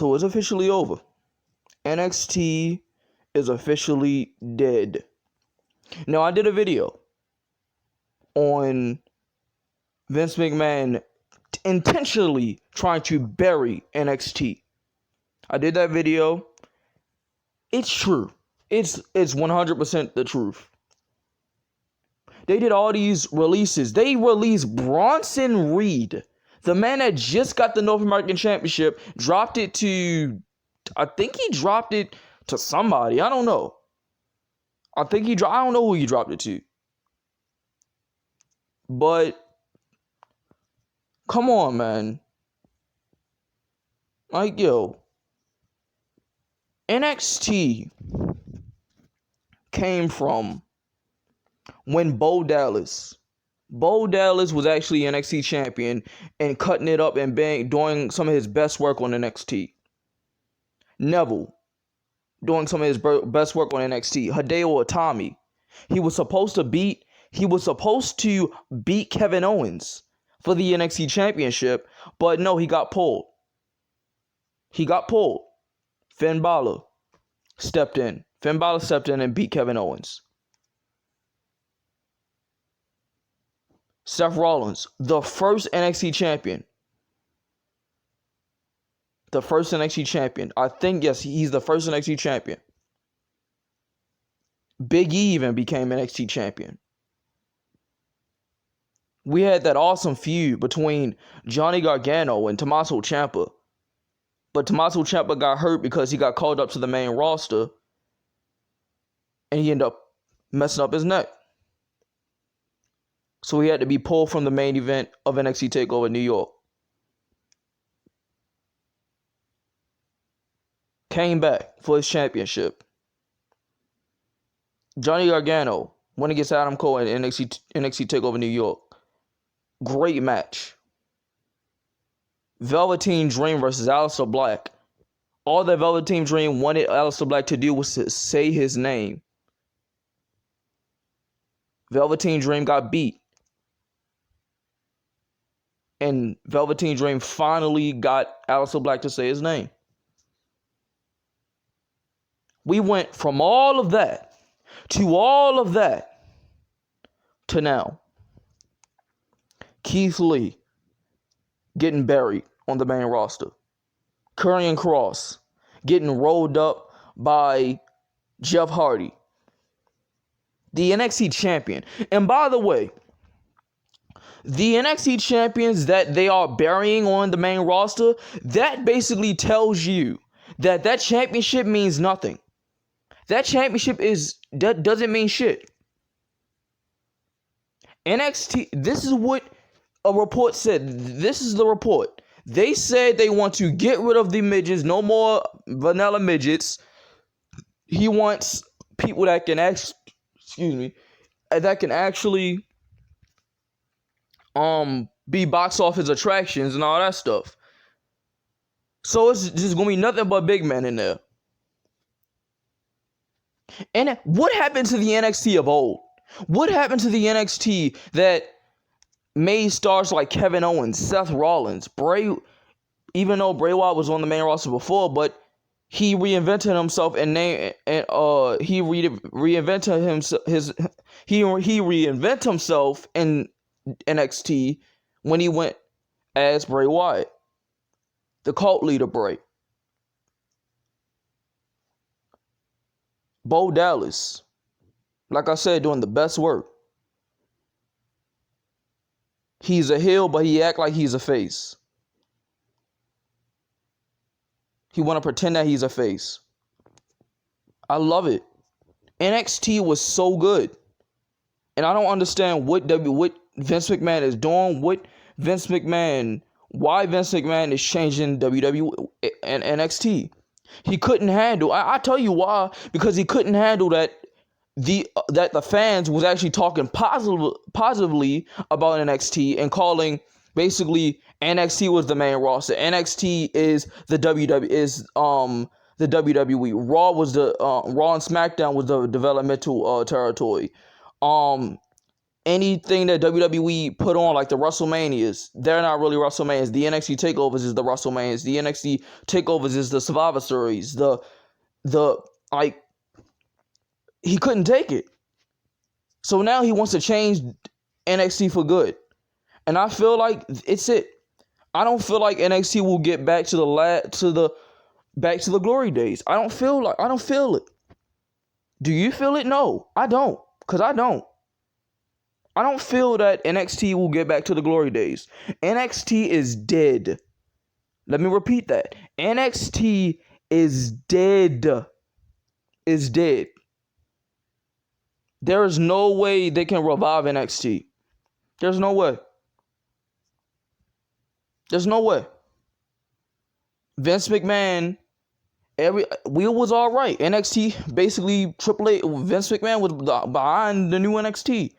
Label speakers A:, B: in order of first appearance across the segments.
A: So it's officially over. NXT is officially dead. Now, I did a video on Vince McMahon intentionally trying to bury NXT. I did that video. It's true. It's 100% the truth. They did all these releases. They released Bronson Reed, the man that just got the North American Championship, dropped it to, I think he dropped it to somebody. I don't know. I don't know who he dropped it to. But, come on, man. Like, yo, NXT came from when Bo Dallas was actually NXT champion and cutting it up and doing some of his best work on NXT. Neville doing some of his best work on NXT. Hideo Itami, he was supposed to beat Kevin Owens for the NXT championship, but no, he got pulled. Finn Balor stepped in and beat Kevin Owens. Seth Rollins, the first NXT champion. I think, yes, he's the first NXT champion. Big E even became NXT champion. We had that awesome feud between Johnny Gargano and Tommaso Ciampa. But Tommaso Ciampa got hurt because he got called up to the main roster. And he ended up messing up his neck. So he had to be pulled from the main event of NXT TakeOver New York. Came back for his championship. Johnny Gargano went against Adam Cole in NXT TakeOver New York. Great match. Velveteen Dream versus Aleister Black. All that Velveteen Dream wanted Aleister Black to do was to say his name. Velveteen Dream got beat. And Velveteen Dream finally got Aleister Black to say his name. We went from all of that to now. Keith Lee getting buried on the main roster. Karrion Kross getting rolled up by Jeff Hardy. The NXT champion. And by the way, the NXT champions that they are burying on the main roster, that basically tells you that championship means nothing. That championship doesn't mean shit. NXT, this is what a report said. This is the report. They said they want to get rid of the midgets, no more vanilla midgets. He wants people that can actually be box office attractions and all that stuff. So it's just gonna be nothing but big men in there. And what happened to the NXT of old? What happened to the NXT that made stars like Kevin Owens, Seth Rollins, Bray? Even though Bray Wyatt was on the main roster before, but he reinvented himself and he reinvented himself in NXT when he went as Bray Wyatt, the cult leader Bray. Bo Dallas, like I said, doing the best work. He's a heel, but he act like he's a face. He want to pretend that he's a face. I love it. NXT was so good. And I don't understand what Vince McMahon is doing, why Vince McMahon is changing WWE and NXT. He couldn't handle. I tell you why. Because he couldn't handle that the fans was actually talking positively about NXT and calling basically NXT was the main roster. NXT is the the WWE. Raw was Raw and SmackDown was the developmental territory. anything that WWE put on, like the WrestleManias, they're not really WrestleManias. The NXT takeovers is the WrestleManias. The NXT takeovers is the Survivor Series. The like he couldn't take it. So now he wants to change NXT for good. And I feel like it's it. I don't feel like NXT will get back to the glory days. I don't feel it. Do you feel it? No, I don't. Cause I don't. I don't feel that NXT will get back to the glory days. NXT is dead. Let me repeat that. NXT is dead. Is dead. There is no way they can revive NXT. There's no way. There's no way. Vince McMahon, we was all right. NXT, basically Triple A, Vince McMahon was behind the new NXT.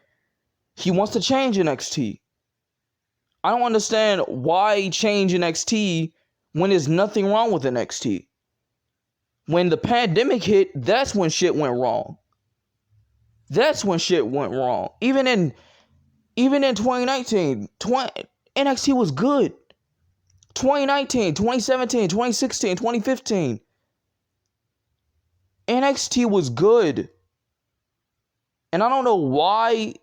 A: He wants to change NXT. I don't understand why change NXT when there's nothing wrong with NXT. When the pandemic hit, that's when shit went wrong. That's when shit went wrong. Even in 2019, NXT was good. 2019, 2017, 2016, 2015. NXT was good. And I don't know why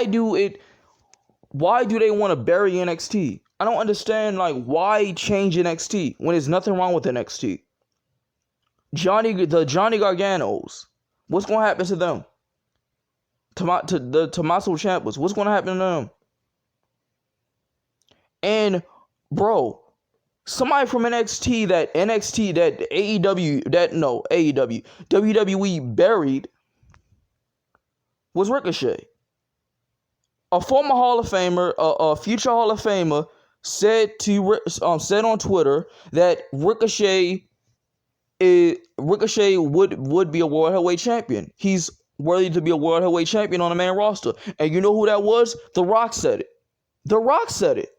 A: do they want to bury NXT? I don't understand, like, why change NXT when there's nothing wrong with NXT? The Johnny Garganos, what's going to happen to them? To the Tommaso Ciampas, what's going to happen to them? And bro, somebody from NXT that WWE buried was Ricochet. A former Hall of Famer, a future Hall of Famer, said on Twitter that Ricochet would be a world heavyweight champion. He's worthy to be a world heavyweight champion on the main roster. And you know who that was? The Rock said it. The Rock said it.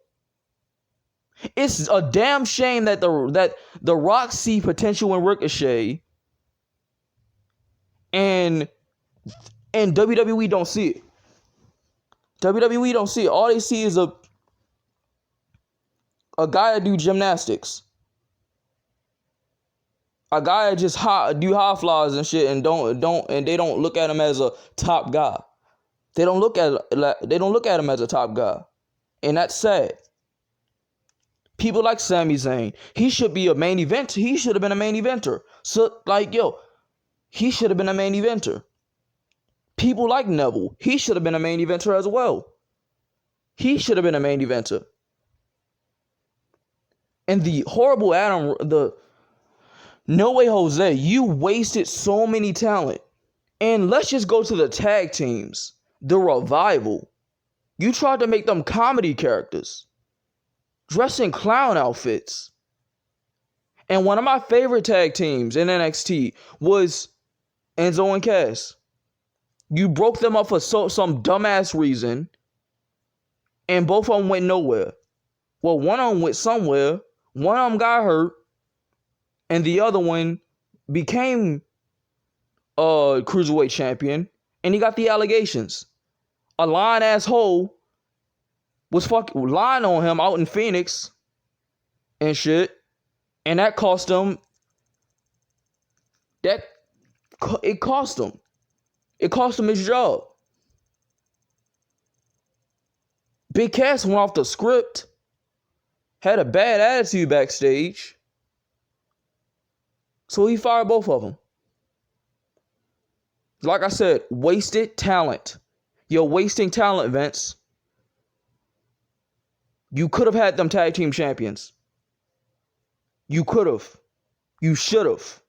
A: It's a damn shame that the Rock see potential in Ricochet and WWE don't see it. WWE don't see it. All they see is a guy that do gymnastics. A guy that just do high flies and shit and they don't look at him as a top guy. They don't look at him as a top guy. And that's sad. People like Sami Zayn, he should be a main event. He should have been a main eventer. So, he should have been a main eventer. People like Neville, he should have been a main eventer as well. He should have been a main eventer. And the horrible No Way Jose, you wasted so many talent. And let's just go to the tag teams. The Revival. You tried to make them comedy characters. Dressed in clown outfits. And one of my favorite tag teams in NXT was Enzo and Cass. You broke them up for some dumbass reason. And both of them went nowhere. Well, one of them went somewhere. One of them got hurt. And the other one became a cruiserweight champion. And he got the allegations. A lying asshole was fucking lying on him out in Phoenix and shit. And that cost him. It cost him. It cost him his job. Big Cass went off the script. Had a bad attitude backstage. So he fired both of them. Like I said, wasted talent. You're wasting talent, Vince. You could have had them tag team champions. You could have. You should have.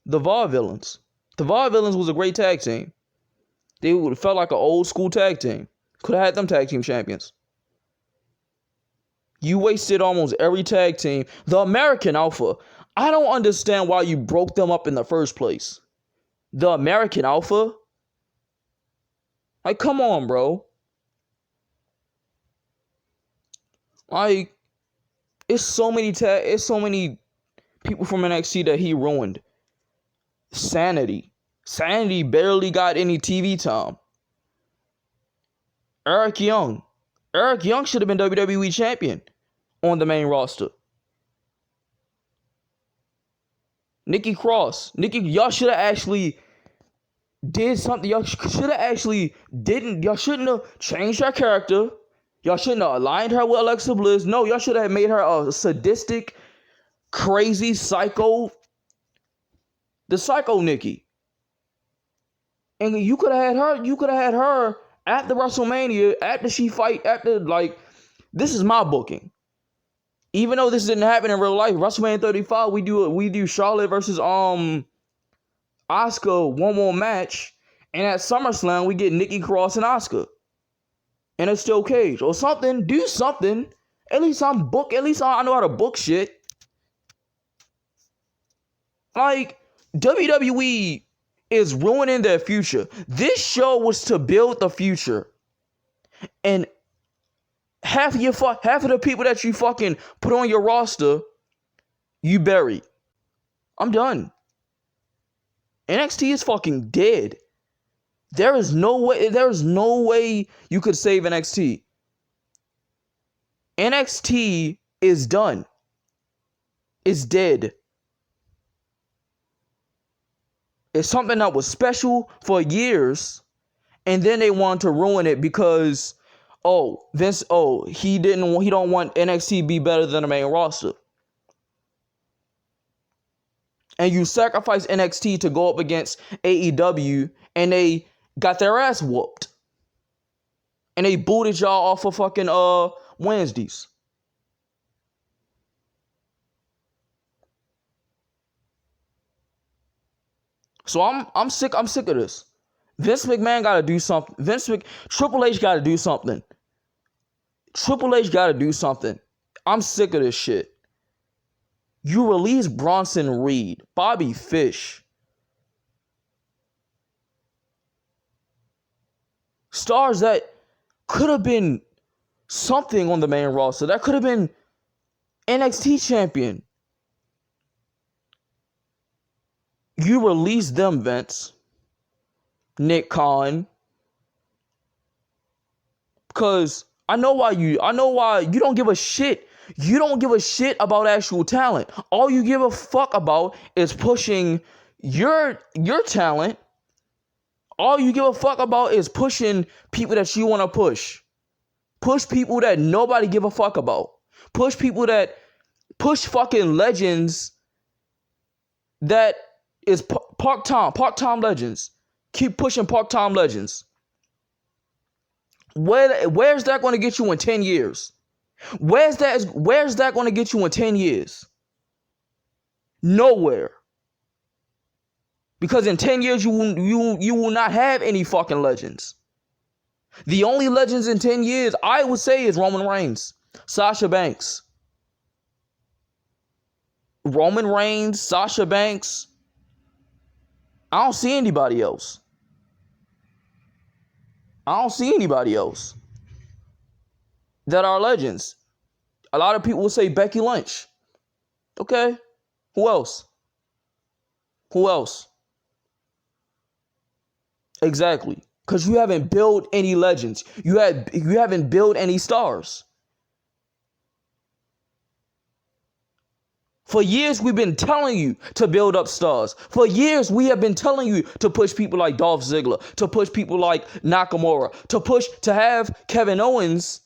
A: The Vaudevillains. The Vaudevillains was a great tag team. They would have felt like an old school tag team. Could have had them tag team champions. You wasted almost every tag team. The American Alpha. I don't understand why you broke them up in the first place. The American Alpha? Like, come on, bro. Like, it's so many people from NXT that he ruined. Sanity. Sanity barely got any TV time. Eric Young. Eric Young should have been WWE champion on the main roster. Nikki Cross. Y'all should have actually did something. Y'all should have actually didn't. Y'all shouldn't have changed her character. Y'all shouldn't have aligned her with Alexa Bliss. No, y'all should have made her a sadistic, crazy psycho. The psycho Nikki. And you could have had her after WrestleMania, after she fight, this is my booking. Even though this didn't happen in real life, WrestleMania 35, we do Charlotte versus Asuka, one more match, and at SummerSlam we get Nikki Cross and Asuka in a steel cage or something. Do something. At least I know how to book shit. Like, WWE is ruining their future. This show was to build the future, and half of the people that you fucking put on your roster, you buried. I'm done. NXT is fucking dead. There is no way you could save NXT. NXT is done. It's dead. It's something that was special for years, and then they want to ruin it because Vince he don't want NXT to be better than the main roster. And you sacrifice NXT to go up against AEW, and they got their ass whooped. And they booted y'all off of fucking Wednesdays. So I'm sick of this. Vince McMahon gotta do something. Triple H gotta do something. I'm sick of this shit. You release Bronson Reed, Bobby Fish. Stars that could have been something on the main roster. That could have been NXT champion. You release them, Vince. Nick Khan. Because I know why you don't give a shit. You don't give a shit about actual talent. All you give a fuck about is pushing your talent. All you give a fuck about is pushing people that you want to push. Push people that nobody give a fuck about. Push fucking legends that is part-time legends. Keep pushing part-time legends. Where's that going to get you in 10 years? Where's that going to get you in 10 years? Nowhere. Because in 10 years you will not have any fucking legends. The only legends in 10 years I would say is Roman Reigns, Sasha Banks. Roman Reigns, Sasha Banks. I don't see anybody else. That are legends. A lot of people will say Becky Lynch. Okay. Who else? Exactly. Because you haven't built any legends. You haven't built any stars. For years, we've been telling you to build up stars. For years, we have been telling you to push people like Dolph Ziggler, to push people like Nakamura, to have Kevin Owens